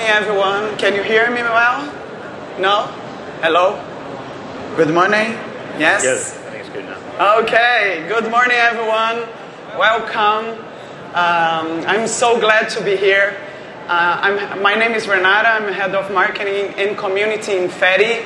Hey everyone, can you hear me well? No? Hello? Good morning? Yes? Yes, I think it's good now. Okay, good morning everyone. Welcome. I'm so glad to be here. My name is Renata. I'm head of marketing and community in Fedi.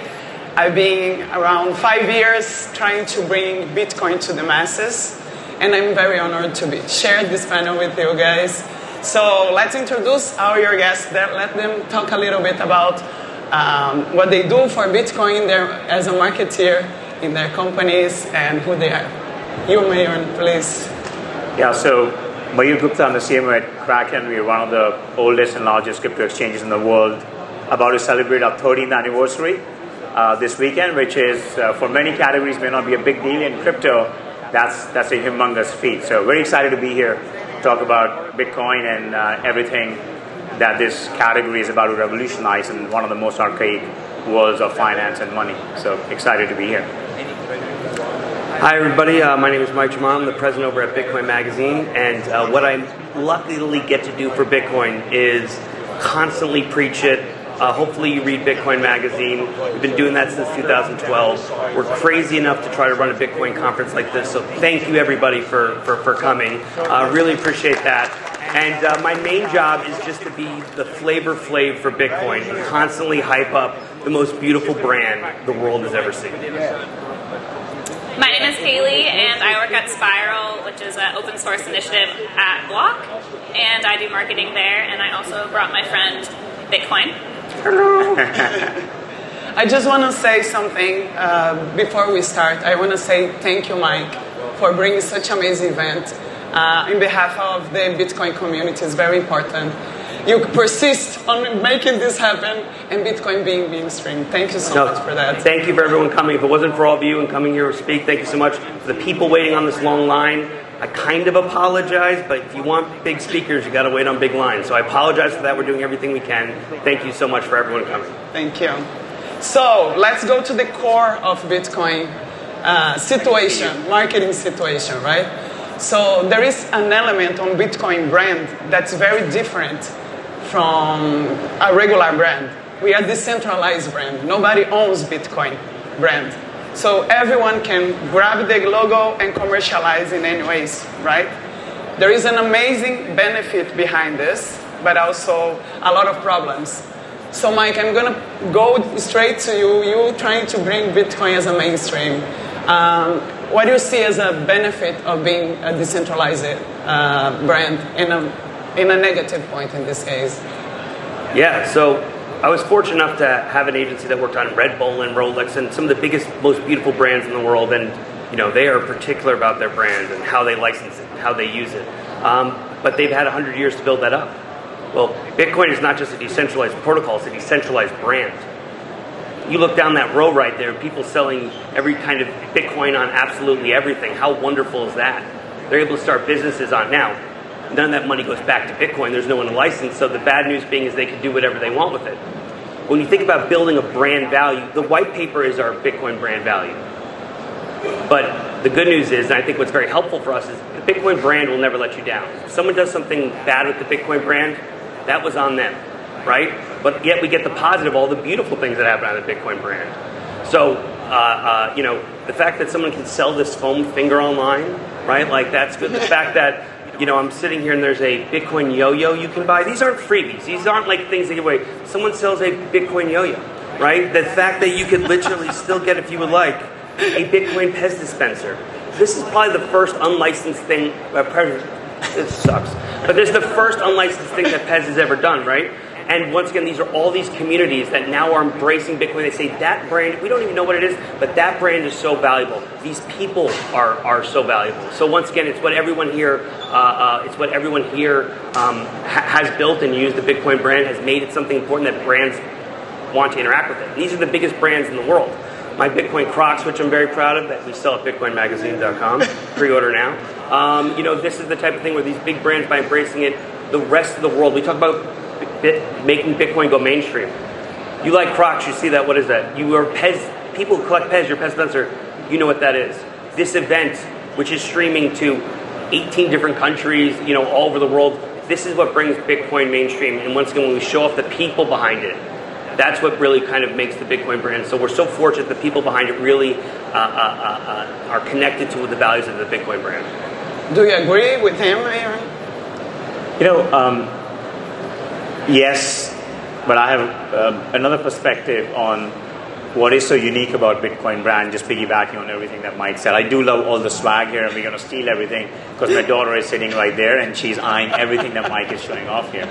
I've been around 5 years trying to bring Bitcoin to the masses, and I'm very honored to share this panel with you guys. So let's introduce our guests. Let them talk a little bit about what they do for Bitcoin as a marketeer in their companies and who they are. You, Mayur, please. Yeah, so Mayur Gupta, I'm the CMO at Kraken. We're one of the oldest and largest crypto exchanges in the world, about to celebrate our 13th anniversary this weekend, which is, for many categories, may not be a big deal. In crypto, that's a humongous feat. So very excited to be here, talk about Bitcoin and everything that this category is about to revolutionize in one of the most archaic worlds of finance and money. So excited to be here. Hi everybody, my name is Mike Germano. I'm the president over at Bitcoin Magazine, and what I luckily get to do for Bitcoin is constantly preach it. Hopefully you read Bitcoin Magazine. We've been doing that since 2012. We're crazy enough to try to run a Bitcoin conference like this, so thank you everybody for coming. Really appreciate that. And my main job is just to be the flavor flav for Bitcoin and constantly hype up the most beautiful brand the world has ever seen. My name is Haley, and I work at Spiral, which is an open source initiative at Block, and I do marketing there, and I also brought my friend Bitcoin. Hello. I just want to say something before we start. I want to say thank you, Mike, for bringing such an amazing event. In behalf of the Bitcoin community, it's very important. You persist on making this happen and Bitcoin being mainstream. Thank you so much for that. Thank you for everyone coming. If it wasn't for all of you and coming here to speak, thank you so much. For the people waiting on this long line, I kind of apologize, but if you want big speakers, you got to wait on big lines. So I apologize for that. We're doing everything we can. Thank you so much for everyone coming. Thank you. So let's go to the core of Bitcoin situation, marketing situation, right? So there is an element on Bitcoin brand that's very different from a regular brand. We are a decentralized brand. Nobody owns Bitcoin brand. So everyone can grab the logo and commercialize in any ways, right? There is an amazing benefit behind this, but also a lot of problems. So Mike, I'm going to go straight to you. You trying to bring Bitcoin as a mainstream. What do you see as a benefit of being a decentralized brand in a negative point in this case? Yeah, so I was fortunate enough to have an agency that worked on Red Bull and Rolex and some of the biggest, most beautiful brands in the world, and they are particular about their brand and how they license it, how they use it. But they've had 100 years to build that up. Well, Bitcoin is not just a decentralized protocol, it's a decentralized brand. You look down that row right there, people selling every kind of Bitcoin on absolutely everything. How wonderful is that? They're able to start businesses on now. None of that money goes back to Bitcoin. There's no one to license. So the bad news being is they can do whatever they want with it. When you think about building a brand value, the white paper is our Bitcoin brand value. But the good news is, and I think what's very helpful for us, is the Bitcoin brand will never let you down. If someone does something bad with the Bitcoin brand, that was on them, right? But yet we get the positive, all the beautiful things that happen out of the Bitcoin brand. So, the fact that someone can sell this foam finger online, right? Like, that's good. The fact that, I'm sitting here and there's a Bitcoin yo-yo you can buy. These aren't freebies. These aren't like things they give away. Someone sells a Bitcoin yo-yo, right? The fact that you could literally still get, if you would like, a Bitcoin Pez dispenser. This is probably the first unlicensed thing, this sucks, but this is the first unlicensed thing that Pez has ever done, right? And once again, these are all these communities that now are embracing Bitcoin. They say that brand, we don't even know what it is, but that brand is so valuable. These people are so valuable. So once again, it's what everyone here, has built and used. The Bitcoin brand has made it something important that brands want to interact with it. And these are the biggest brands in the world. My Bitcoin Crocs, which I'm very proud of, that we sell at bitcoinmagazine.com. Pre-order now. This is the type of thing where these big brands, by embracing it, the rest of the world, we talk about making Bitcoin go mainstream. You like Crocs, you see that, what is that? You are Pez, people who collect Pez, your Pez dispenser, you know what that is. This event, which is streaming to 18 different countries, all over the world, this is what brings Bitcoin mainstream. And once again, when we show off the people behind it, that's what really kind of makes the Bitcoin brand. So we're so fortunate the people behind it really are connected to the values of the Bitcoin brand. Do you agree with him, Aaron? Yes, but I have another perspective on what is so unique about Bitcoin brand, just piggybacking on everything that Mike said. I do love all the swag here, and we're going to steal everything because my daughter is sitting right there, and she's eyeing everything that Mike is showing off here.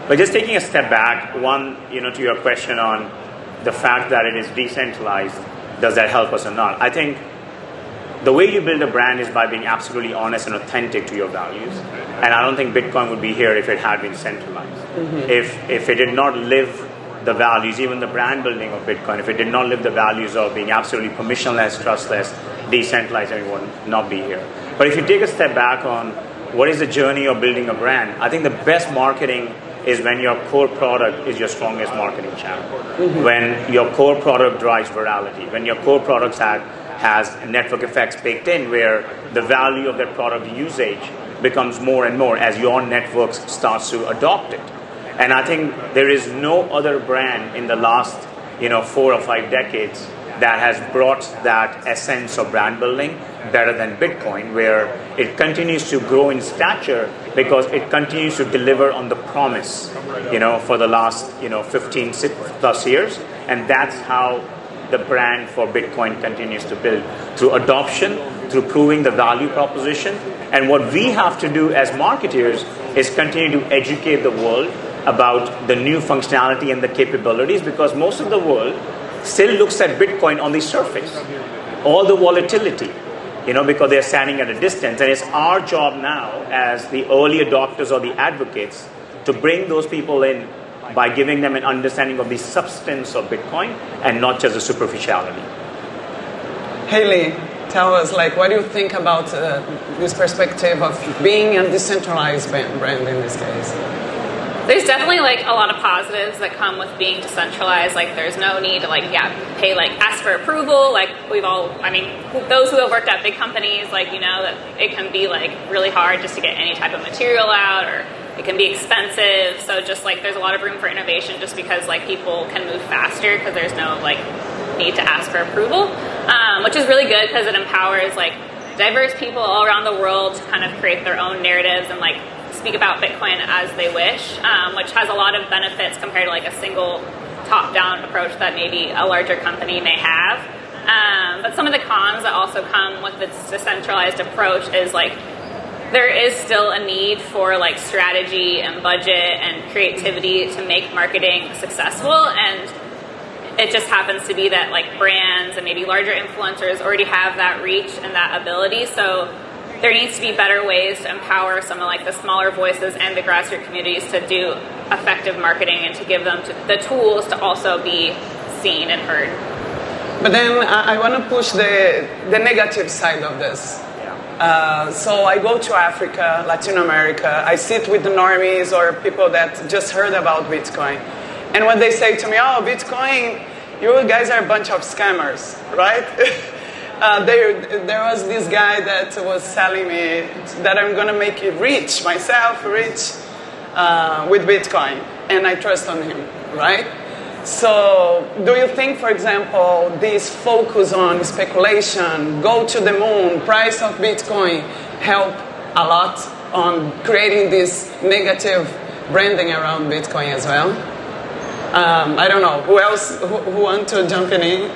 But just taking a step back, one, to your question on the fact that it is decentralized, does that help us or not? I think the way you build a brand is by being absolutely honest and authentic to your values. And I don't think Bitcoin would be here if it had been centralized. Mm-hmm. If it did not live the values, even the brand building of Bitcoin, if it did not live the values of being absolutely permissionless, trustless, decentralized, it would not be here. But if you take a step back on what is the journey of building a brand, I think the best marketing is when your core product is your strongest marketing channel. Mm-hmm. When your core product drives virality, when your core product has network effects baked in, where the value of that product usage becomes more and more as your networks starts to adopt it. And I think there is no other brand in the last 4 or 5 decades that has brought that essence of brand building better than Bitcoin, where it continues to grow in stature because it continues to deliver on the promise, for the last 15 plus years. And that's how the brand for Bitcoin continues to build, through adoption, through proving the value proposition. And what we have to do as marketers is continue to educate the world about the new functionality and the capabilities, because most of the world still looks at Bitcoin on the surface, all the volatility, because they're standing at a distance. And it's our job now as the early adopters or the advocates to bring those people in by giving them an understanding of the substance of Bitcoin and not just the superficiality. Haley, tell us, what do you think about this perspective of being a decentralized brand in this case? There's definitely a lot of positives that come with being decentralized. There's no need to pay ask for approval. Those who have worked at big companies that it can be really hard just to get any type of material out, or it can be expensive. So just there's a lot of room for innovation just because people can move faster because there's no need to ask for approval, which is really good because it empowers diverse people all around the world to kind of create their own narratives and speak about Bitcoin as they wish, which has a lot of benefits compared to a single top-down approach that maybe a larger company may have. But some of the cons that also come with this decentralized approach is there is still a need for strategy and budget and creativity to make marketing successful, and it just happens to be that brands and maybe larger influencers already have that reach and that ability. So there needs to be better ways to empower some of the smaller voices and the grassroots communities to do effective marketing and to give them the tools to also be seen and heard. But then I want to push the negative side of this. So I go to Africa, Latin America, I sit with the normies or people that just heard about Bitcoin. And when they say to me, oh, Bitcoin, you guys are a bunch of scammers, right? There was this guy that was telling me that I'm going to make it rich with Bitcoin, and I trust on him, right? So do you think, for example, this focus on speculation, go to the moon, price of Bitcoin, help a lot on creating this negative branding around Bitcoin as well? I don't know. Who else who want to jump in?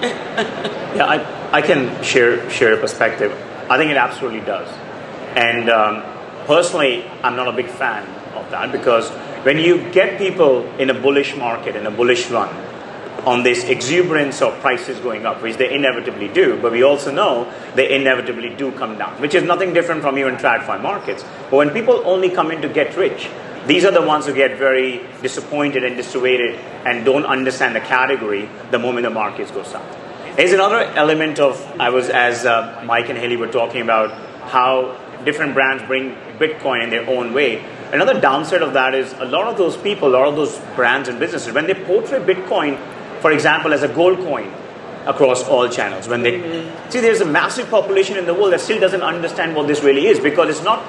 Yeah, I can share a perspective. I think it absolutely does. And personally, I'm not a big fan of that, because when you get people in a bullish market, in a bullish run, on this exuberance of prices going up, which they inevitably do, but we also know they inevitably do come down, which is nothing different from even TradFi markets. But when people only come in to get rich, these are the ones who get very disappointed and dissuaded and don't understand the category the moment the markets go south. There's another element of, as Mike and Haley were talking about, how different brands bring Bitcoin in their own way. Another downside of that is a lot of those people, a lot of those brands and businesses, when they portray Bitcoin, for example, as a gold coin across all channels, when they see there's a massive population in the world that still doesn't understand what this really is, because it's not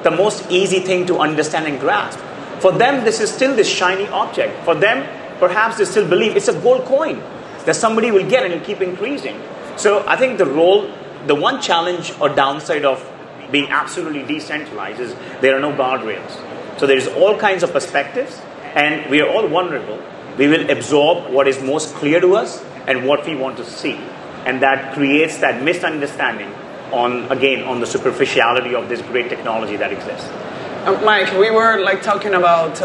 the most easy thing to understand and grasp. For them, this is still this shiny object. For them, perhaps they still believe it's a gold coin that somebody will get and it'll keep increasing. So I think the one challenge or downside of being absolutely decentralized is there are no guardrails. So there's all kinds of perspectives, and we are all vulnerable. We will absorb what is most clear to us and what we want to see. And that creates that misunderstanding on the superficiality of this great technology that exists. Mike, we were talking about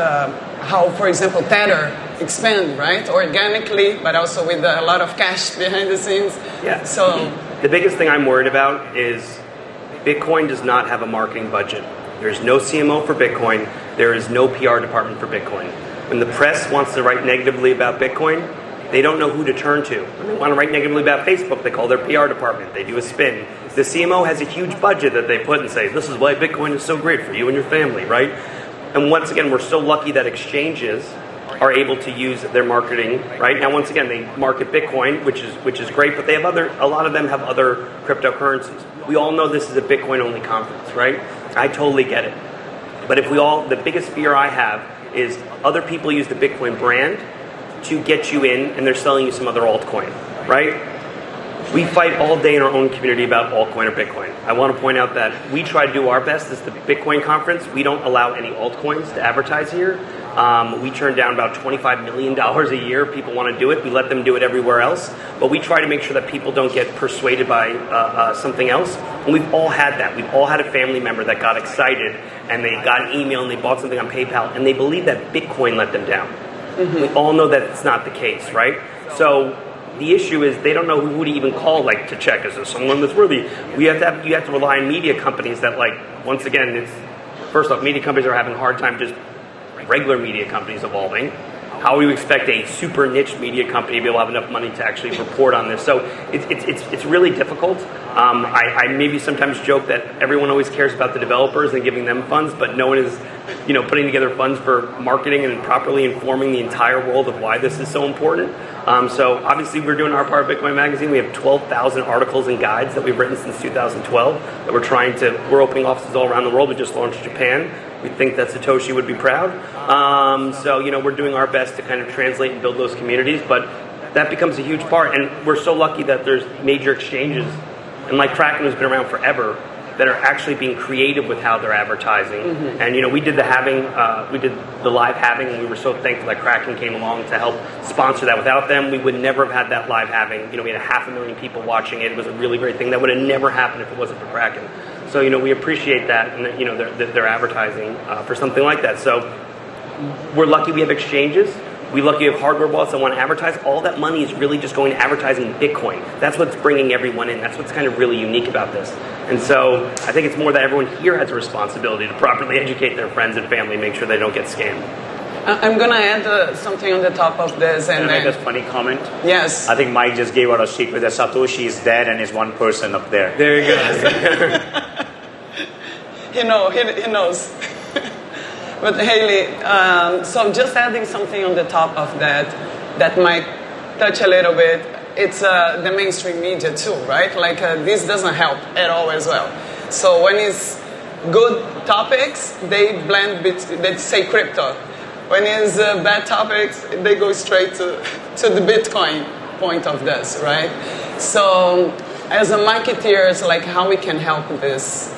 how, for example, Tether expand, right? Organically, but also with a lot of cash behind the scenes. Yeah. So the biggest thing I'm worried about is Bitcoin does not have a marketing budget. There's no CMO for Bitcoin. There is no PR department for Bitcoin. When the press wants to write negatively about Bitcoin, they don't know who to turn to. When they want to write negatively about Facebook, they call their PR department. They do a spin. The CMO has a huge budget that they put and say, this is why Bitcoin is so great for you and your family, right? And once again, we're so lucky that exchanges are able to use their marketing, right? Now, once again, they market Bitcoin, which is great, but they have a lot of them have other cryptocurrencies. We all know this is a Bitcoin-only conference, right? I totally get it. But the biggest fear I have is other people use the Bitcoin brand to get you in, and they're selling you some other altcoin, right? We fight all day in our own community about altcoin or Bitcoin. I want to point out that we try to do our best. As the Bitcoin conference, we don't allow any altcoins to advertise here. We turn down about $25 million a year. People want to do it. We let them do it everywhere else. But we try to make sure that people don't get persuaded by something else. And we've all had that. We've all had a family member that got excited and they got an email and they bought something on PayPal and they believe that Bitcoin let them down. Mm-hmm. We all know that it's not the case, right? So the issue is they don't know who to even call, to check, is this someone that's worthy? You have to rely on media companies that, once again, first off, media companies are having a hard time just regular media companies evolving. How do you expect a super niche media company to be able to have enough money to actually report on this? So it's really difficult. I maybe sometimes joke that everyone always cares about the developers and giving them funds, but no one is putting together funds for marketing and properly informing the entire world of why this is so important. So obviously we're doing our part of Bitcoin Magazine. We have 12,000 articles and guides that we've written since 2012 that we're opening offices all around the world. We just launched Japan. We think that Satoshi would be proud. So we're doing our best to kind of translate and build those communities, but that becomes a huge part. And we're so lucky that there's major exchanges, and like Kraken has been around forever, that are actually being creative with how they're advertising. Mm-hmm. And we did the live halving, and we were so thankful that Kraken came along to help sponsor that. Without them, we would never have had that live halving. We had 500,000 people watching it. It was a really great thing. That would have never happened if it wasn't for Kraken. So we appreciate that, and they're advertising for something like that. So we're lucky we have exchanges. We're lucky we have hardware wallets that want to advertise. All that money is really just going to advertising Bitcoin. That's what's bringing everyone in. That's what's kind of really unique about this. And so I think it's more that everyone here has a responsibility to properly educate their friends and family, make sure they don't get scammed. I'm going to add something on the top of this. Can I make a funny comment? Yes. I think Mike just gave out a secret that Satoshi is dead and is one person up there. There you go. He knows. But Haley, so just adding something on the top of that might touch a little bit. It's the mainstream media too, right? This doesn't help at all as well. So when it's good topics, they they say crypto. When it's bad topics, they go straight to the Bitcoin point of this, right? So as a marketeers, how we can help this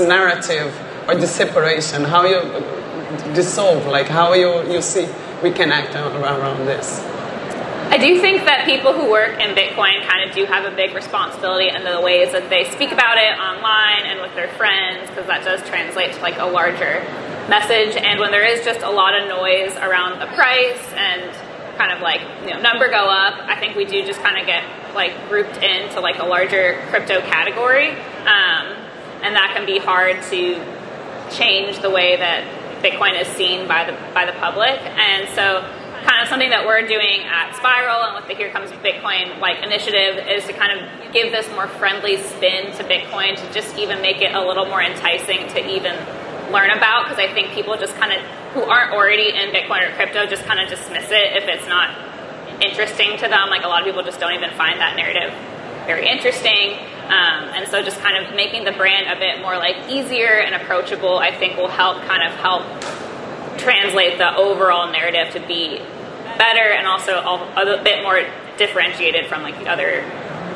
narrative or the separation, how you dissolve, how you see we can act around this. I do think that people who work in Bitcoin kind of do have a big responsibility in the ways that they speak about it online and with their friends, because that does translate to a larger message. And when there is just a lot of noise around the price and kind of number go up, I think we do just kind of get grouped into a larger crypto category, and that can be hard to change the way that Bitcoin is seen by the public. And so kind of something that we're doing at Spiral and with the Here Comes Bitcoin initiative is to kind of give this more friendly spin to Bitcoin, to just even make it a little more enticing to even learn about, because I think people just kind of, who aren't already in Bitcoin or crypto, just kind of dismiss it if it's not interesting to them. A lot of people just don't even find that narrative very interesting. And so just kind of making the brand a bit more like easier and approachable, I think will help translate the overall narrative to be better and also a bit more differentiated from like the other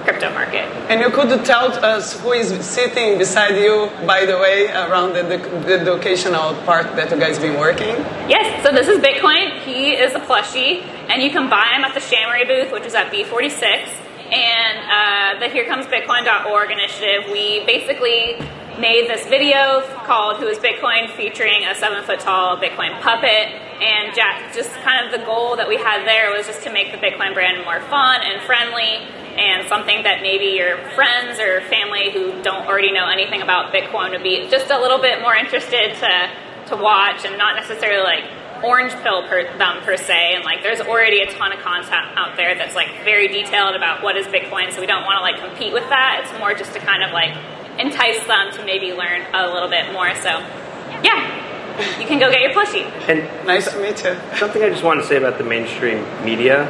crypto market. And you could tell us who is sitting beside you, by the way, around the educational part that you guys been working? Yes, so this is Bitcoin. He is a plushie, and you can buy him at the Shamory booth, which is at B46. And the Here Comes Bitcoin.org initiative, we basically made this video called Who is Bitcoin, featuring a 7-foot-tall Bitcoin puppet. And just kind of the goal that we had there was just to make the Bitcoin brand more fun and friendly, and something that maybe your friends or family who don't already know anything about Bitcoin would be just a little bit more interested to watch, and not necessarily like orange pill them per se. And like there's already a ton of content out there that's like very detailed about what is Bitcoin, so we don't want to like compete with that. It's more just to kind of like entice them to maybe learn a little bit more. So yeah, you can go get your plushie. And Nice to meet you. something I just want to say about the mainstream media,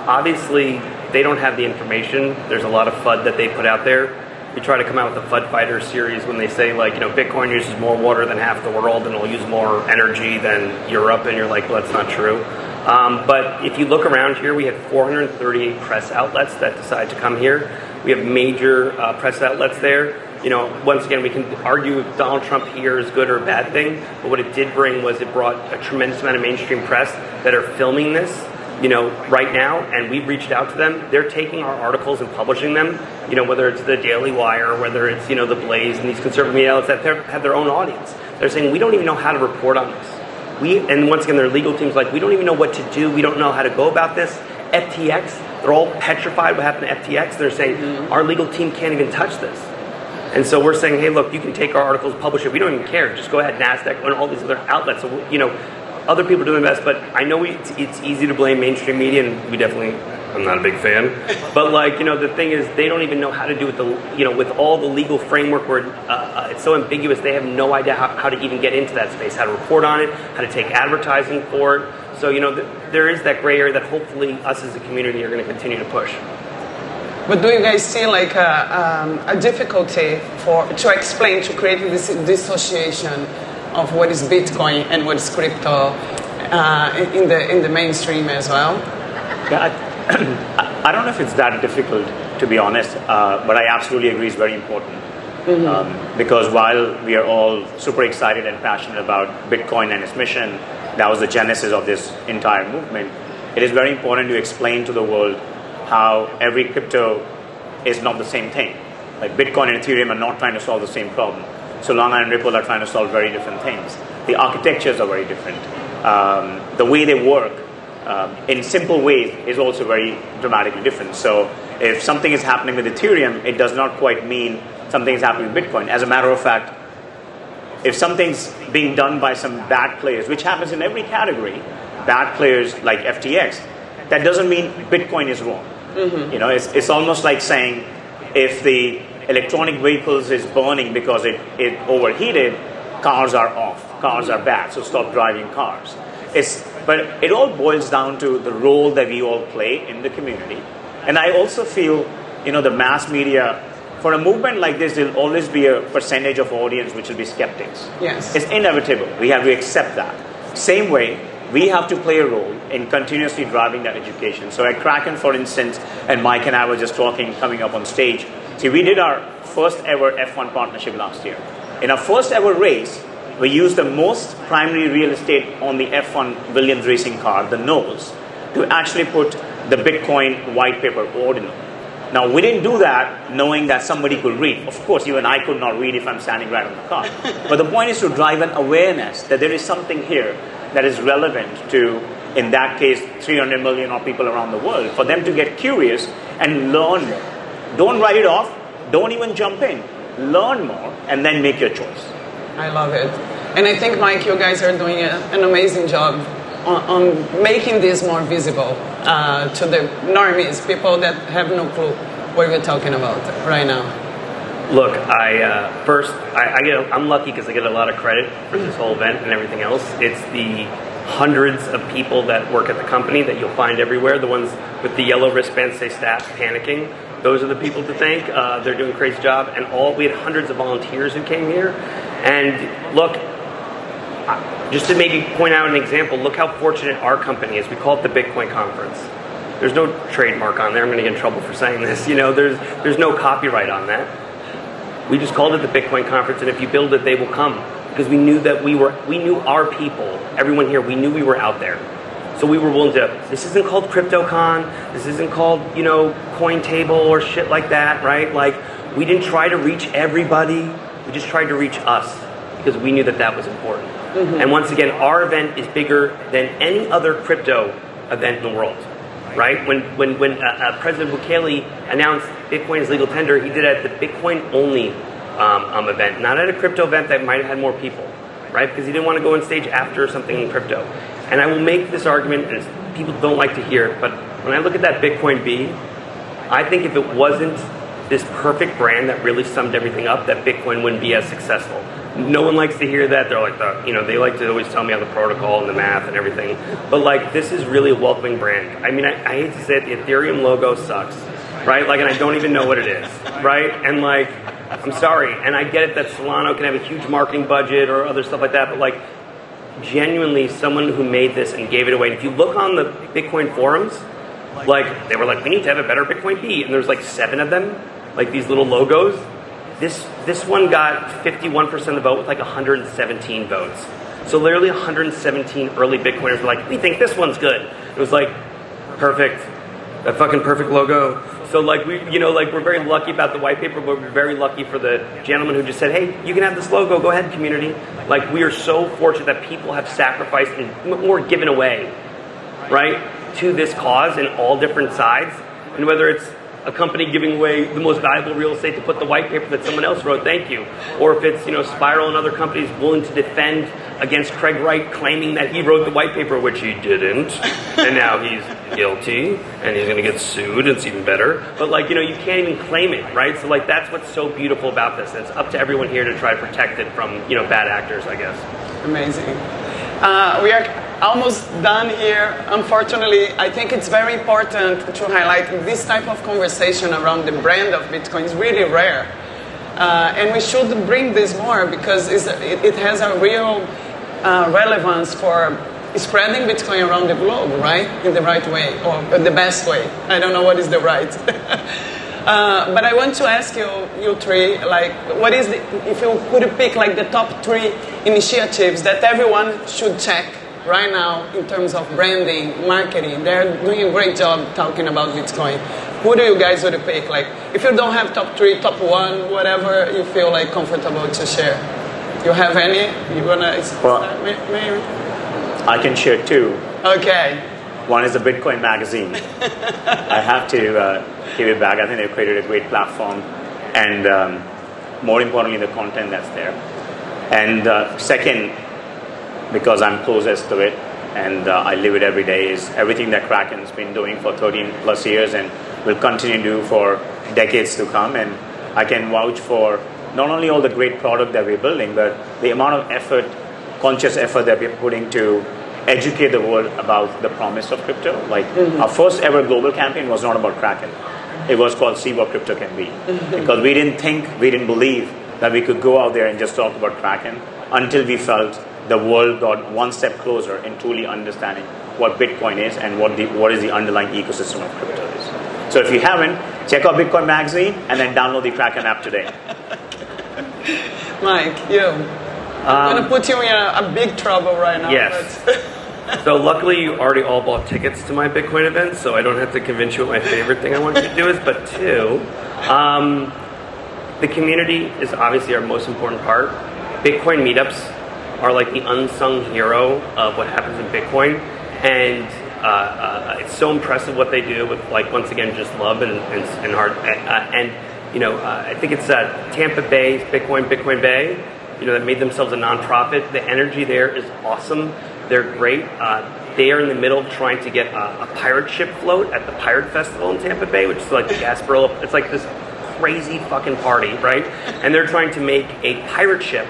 obviously they don't have the information. There's a lot of FUD that they put out there. They try to come out with a FUD Fighter series when they say like, Bitcoin uses more water than half the world and it'll use more energy than Europe, and you're like, well, that's not true. But if you look around here, we have 438 press outlets that decide to come here. We have major press outlets there. Once again, we can argue if Donald Trump here is good or a bad thing, but what it did bring was it brought a tremendous amount of mainstream press that are filming this, right now, and we've reached out to them. They're taking our articles and publishing them, whether it's the Daily Wire, whether it's, the Blaze and these conservative media outlets that have their own audience. They're saying, we don't even know how to report on this. And once again, their legal team's like, we don't even know what to do. We don't know how to go about this. FTX, they're all petrified what happened to FTX. They're saying, our legal team can't even touch this. And so we're saying, hey, look, you can take our articles, publish it. We don't even care. Just go ahead, NASDAQ, and all these other outlets. So, other people are doing the best, but I know it's easy to blame mainstream media, and I'm not a big fan. But the thing is, they don't even know how to do with with all the legal framework where it's so ambiguous. They have no idea how to even get into that space, how to report on it, how to take advertising for it. So there is that gray area that hopefully us as a community are going to continue to push. But do you guys see like a difficulty to explain, to create this dissociation of what is Bitcoin and what is crypto in the mainstream as well? Yeah, I don't know if it's that difficult, to be honest, but I absolutely agree it's very important. Because while we are all super excited and passionate about Bitcoin and its mission, that was the genesis of this entire movement, it is very important to explain to the world how every crypto is not the same thing. Like Bitcoin and Ethereum are not trying to solve the same problem. Solana and Ripple are trying to solve very different things. The architectures are very different. The way they work in simple ways is also very dramatically different. So if something is happening with Ethereum, it does not quite mean something is happening with Bitcoin. As a matter of fact, if something's being done by some bad players, which happens in every category, bad players like FTX, that doesn't mean Bitcoin is wrong. It's almost like saying if the electronic vehicles is burning because it overheated, cars are off, cars are bad, so stop driving cars. But it all boils down to the role that we all play in the community. And I also feel, the mass media, for a movement like this, there'll always be a percentage of audience which will be skeptics. Yes. It's inevitable. We have to accept that. Same way, we have to play a role in continuously driving that education. So at Kraken, for instance, and Mike and I were just talking, coming up on stage. See, we did our first ever F1 partnership last year. In our first ever race, we used the most primary real estate on the F1 Williams racing car, the nose, to actually put the Bitcoin white paper ordinal. Now, we didn't do that knowing that somebody could read. Of course, even I could not read if I'm standing right on the car. But the point is to drive an awareness that there is something here that is relevant to, in that case, 300 million of people around the world, for them to get curious and learn more. Don't write it off. Don't even jump in. Learn more and then make your choice. I love it. And I think, Mike, you guys are doing an amazing job on making this more visible to the normies, people that have no clue what we're talking about right now. Look, I'm lucky because I get a lot of credit for this whole event and everything else. It's the hundreds of people that work at the company that you'll find everywhere. The ones with the yellow wristbands say staff panicking. Those are the people to thank. They're doing a crazy job. And we had hundreds of volunteers who came here. And look, just to maybe point out an example, look how fortunate our company is. We call it the Bitcoin Conference. There's no trademark on there. I'm going to get in trouble for saying this. There's no copyright on that. We just called it the Bitcoin Conference, and if you build it, they will come. Because we knew that we knew our people, everyone here, we knew we were out there. So we were willing to, this isn't called CryptoCon, this isn't called, Coin Table or shit like that, right? Like, we didn't try to reach everybody, we just tried to reach us, because we knew that was important. Mm-hmm. And once again, our event is bigger than any other crypto event in the world, right? When President Bukele announced Bitcoin as legal tender, he did it at the Bitcoin-only event, not at a crypto event that might have had more people, right? Because he didn't want to go on stage after something in crypto. And I will make this argument, and people don't like to hear it, but when I look at that Bitcoin B, I think if it wasn't this perfect brand that really summed everything up, that Bitcoin wouldn't be as successful. No one likes to hear that. They're like, they like to always tell me on the protocol and the math and everything. But like, this is really a welcoming brand. I mean, I hate to say it, the Ethereum logo sucks, right? Like, and I don't even know what it is, right? And like, I'm sorry. And I get it that Solana can have a huge marketing budget or other stuff like that, but like, genuinely, someone who made this and gave it away. And if you look on the Bitcoin forums, like, they were like, we need to have a better Bitcoin B. And there's like 7 of them, like these little logos. This one got 51% of the vote with like 117 votes. So literally 117 early Bitcoiners were like, we think this one's good. It was like, perfect. That fucking perfect logo. So like we're very lucky about the white paper, but we're very lucky for the gentleman who just said, hey, you can have this logo, go ahead, community. Like, we are so fortunate that people have sacrificed and more given away, right, to this cause in all different sides. And whether it's a company giving away the most valuable real estate to put the white paper that someone else wrote, thank you. Or if it's, Spiral and other companies willing to defend against Craig Wright claiming that he wrote the white paper, which he didn't, and now he's guilty, and he's going to get sued, and it's even better. But like, you can't even claim it, right? So like, that's what's so beautiful about this. It's up to everyone here to try to protect it from, bad actors, I guess. Amazing. We are almost done here. Unfortunately, I think it's very important to highlight this type of conversation around the brand of Bitcoin is really rare. And we should bring this more because it has a real relevance for spreading Bitcoin around the globe, right? In the right way, or the best way. I don't know what is the right. But I want to ask you three, like, what is if you could pick like the top 3 initiatives that everyone should check right now in terms of branding, marketing. They're doing a great job talking about Bitcoin. Who do you guys would pick? Like, if you don't have top 3, top 1, whatever you feel like comfortable to share. You have any? You wanna start, Mayur? I can share 2. Okay. One is the Bitcoin magazine. I have to give it back. I think they've created a great platform, and more importantly, the content that's there. And second, because I'm closest to it and I live it every day, is everything that Kraken's been doing for 13 plus years and will continue to do for decades to come. And I can vouch for not only all the great product that we're building, but the amount of effort, conscious effort that we're putting to educate the world about the promise of crypto. Like, our first ever global campaign was not about Kraken. It was called See What Crypto Can Be. Because we didn't believe that we could go out there and just talk about Kraken until we felt the world got one step closer in truly understanding what Bitcoin is and what is the underlying ecosystem of crypto is. So if you haven't, check out Bitcoin Magazine and then download the Kraken app today. Mike, you. I'm going to put you in a big trouble right now. Yes. So luckily you already all bought tickets to my Bitcoin event, so I don't have to convince you what my favorite thing I want you to do is. But 2, the community is obviously our most important part. Bitcoin meetups are like the unsung hero of what happens in Bitcoin, and it's so impressive what they do with, like, once again, just love and heart. I think it's Tampa Bay, Bitcoin Bay, that made themselves a nonprofit. The energy there is awesome. They're great. They are in the middle of trying to get a pirate ship float at the Pirate Festival in Tampa Bay, which is like the Gasparilla. It's like this crazy fucking party, right? And they're trying to make a pirate ship.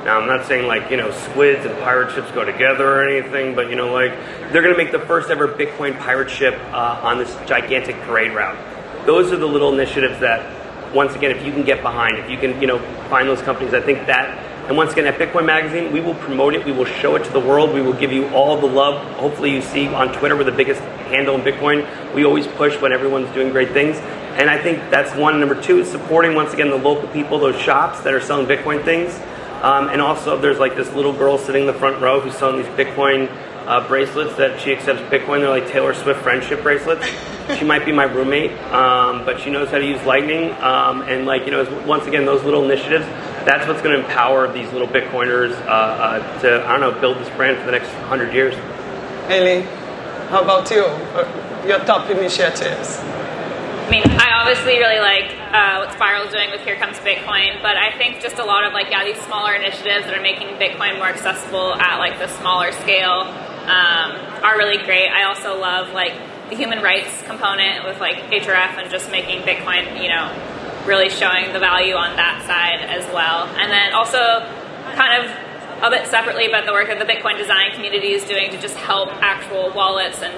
Now, I'm not saying like, squids and pirate ships go together or anything, but they're going to make the first ever Bitcoin pirate ship on this gigantic parade route. those are the little initiatives that, once again, if you can get behind, if you can, find those companies, I think that, and once again, at Bitcoin Magazine, we will promote it, we will show it to the world, we will give you all the love. Hopefully you see on Twitter, we're the biggest handle in Bitcoin. We always push when everyone's doing great things. And I think that's one. Number two is supporting, once again, the local people, those shops that are selling Bitcoin things. And also, there's like this little girl sitting in the front row who's selling these Bitcoin bracelets that she accepts Bitcoin. They're like Taylor Swift friendship bracelets. She might be my roommate, but she knows how to use Lightning. And once again, those little initiatives, that's what's going to empower these little Bitcoiners to, build this brand for the next 100 years. Haley, how about you? Your top initiatives? I mean, I obviously really like what Spiral's doing with Here Comes Bitcoin, but I think just a lot of these smaller initiatives that are making Bitcoin more accessible at the smaller scale are really great. I also love the human rights component with HRF and just making Bitcoin, really showing the value on that side as well. And then also kind of a bit separately about the work that the Bitcoin design community is doing to just help actual wallets and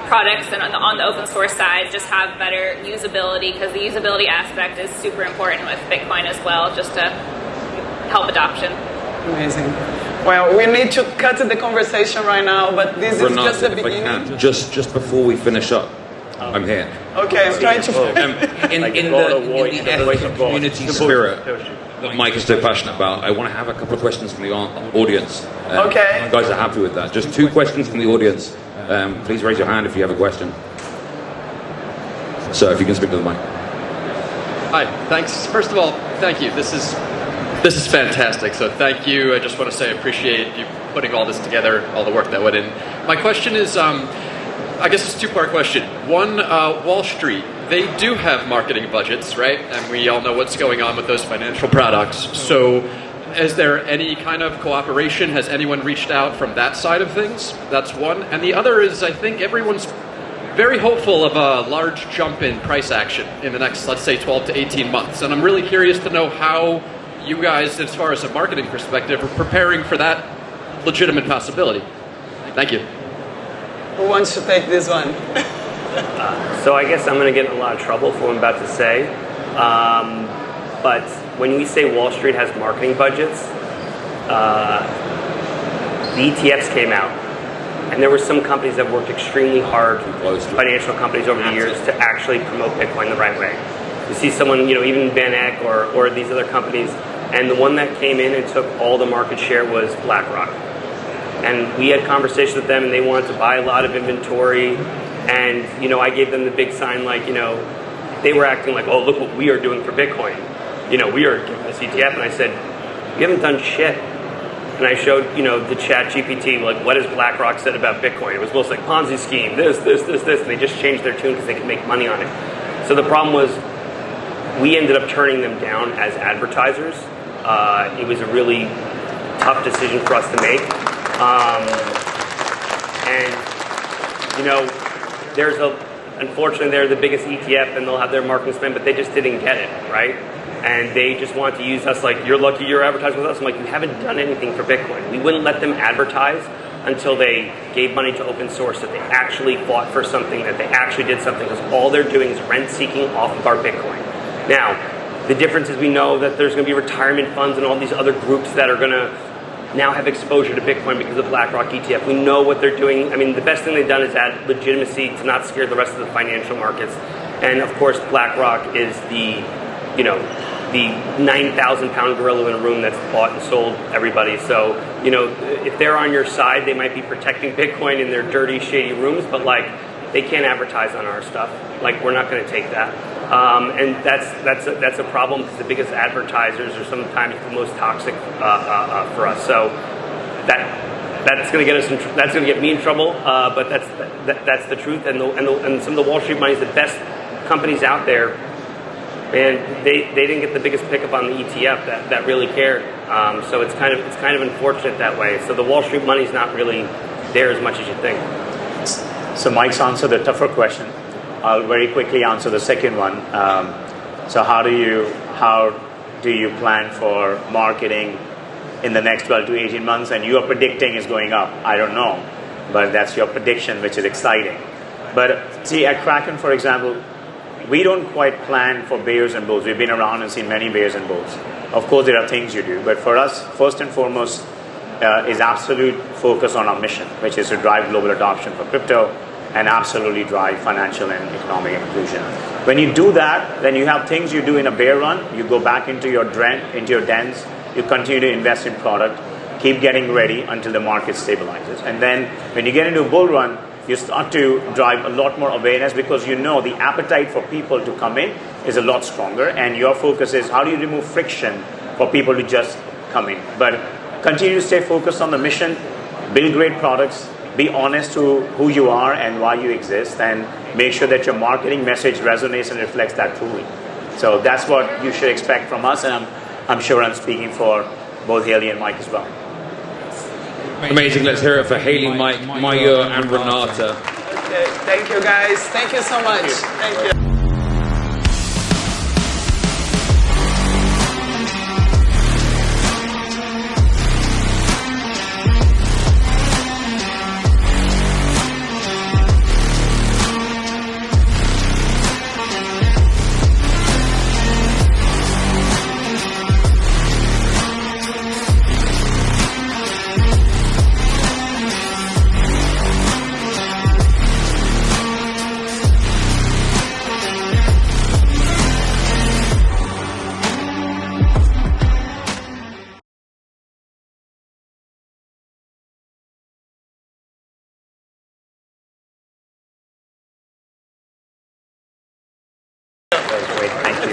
products and on the open source side just have better usability, because the usability aspect is super important with Bitcoin as well, just to help adoption. Amazing. Well, we need to cut the conversation right now, but this is just the beginning. Just before we finish up, I'm here. Okay, I'm trying to... in the ethical community spirit that Mike is so passionate about, I want to have a couple of questions from the audience. Okay. You guys are happy with that. Just 2 questions from the audience. Please raise your hand if you have a question. So if you can speak to the mic. Hi, thanks. First of all, thank you. This is fantastic. So thank you. I just want to say I appreciate you putting all this together, all the work that went in. My question is, I guess it's a 2-part question. One, Wall Street, they do have marketing budgets, right? And we all know what's going on with those financial products. So is there any kind of cooperation? Has anyone reached out from that side of things? That's one. And the other is, I think everyone's very hopeful of a large jump in price action in the next, let's say, 12 to 18 months. And I'm really curious to know how you guys, as far as a marketing perspective, are preparing for that legitimate possibility. Thank you. Who wants to take this one? So I guess I'm going to get in a lot of trouble for what I'm about to say. But when we say Wall Street has marketing budgets, the ETFs came out. And there were some companies that worked extremely hard, financial companies over the years, to actually promote Bitcoin the right way. You see someone, even Van Eck or these other companies, and the one that came in and took all the market share was BlackRock. And we had conversations with them, and they wanted to buy a lot of inventory. And, I gave them the big sign, they were acting like, oh, look what we are doing for Bitcoin. We are giving this ETF. And I said, you haven't done shit. And I showed, the chat GPT, what has BlackRock said about Bitcoin? It was mostly like Ponzi scheme, this. And they just changed their tune because they could make money on it. So the problem was, we ended up turning them down as advertisers. It was a really tough decision for us to make. Unfortunately, they're the biggest ETF and they'll have their marketing spend, but they just didn't get it, right? And they just want to use us you're lucky you're advertising with us. I'm you haven't done anything for Bitcoin. We wouldn't let them advertise until they gave money to open source, that they actually fought for something, that they actually did something, because all they're doing is rent-seeking off of our Bitcoin. Now, the difference is we know that there's going to be retirement funds and all these other groups that are going to now have exposure to Bitcoin because of BlackRock ETF. We know what they're doing. I mean, the best thing they've done is add legitimacy to not scare the rest of the financial markets. And of course, BlackRock is the 9,000-pound gorilla in a room that's bought and sold everybody. So, if they're on your side, they might be protecting Bitcoin in their dirty, shady rooms, but they can't advertise on our stuff. We're not going to take that. And that's a problem, because the biggest advertisers are sometimes the most toxic for us. So that's going to get us that's going to get me in trouble. But that's the truth. And some of the Wall Street money is the best companies out there. And they didn't get the biggest pickup on the ETF that really cared. So it's kind of unfortunate that way. So the Wall Street money's not really there as much as you think. So Mike's answered the tougher question. I'll very quickly answer the second one. So how do you plan for marketing in the next 12 to 18 months? And you are predicting is going up. I don't know, but that's your prediction, which is exciting. But see, at Kraken, for example, we don't quite plan for bears and bulls. We've been around and seen many bears and bulls. Of course, there are things you do, but for us, first and foremost, is absolute focus on our mission, which is to drive global adoption for crypto and absolutely drive financial and economic inclusion. When you do that, then you have things you do in a bear run. You go back into your dens, you continue to invest in product, keep getting ready until the market stabilizes. And then when you get into a bull run, you start to drive a lot more awareness because you know the appetite for people to come in is a lot stronger, and your focus is how do you remove friction for people to just come in. But continue to stay focused on the mission, build great products, be honest to who you are and why you exist, and make sure that your marketing message resonates and reflects that truly. So that's what you should expect from us, and I'm sure I'm speaking for both Haley and Mike as well. Amazing. Let's hear it for Haley, Mike, Mayur, and Renata. Okay, thank you guys. Thank you so much. Thank you.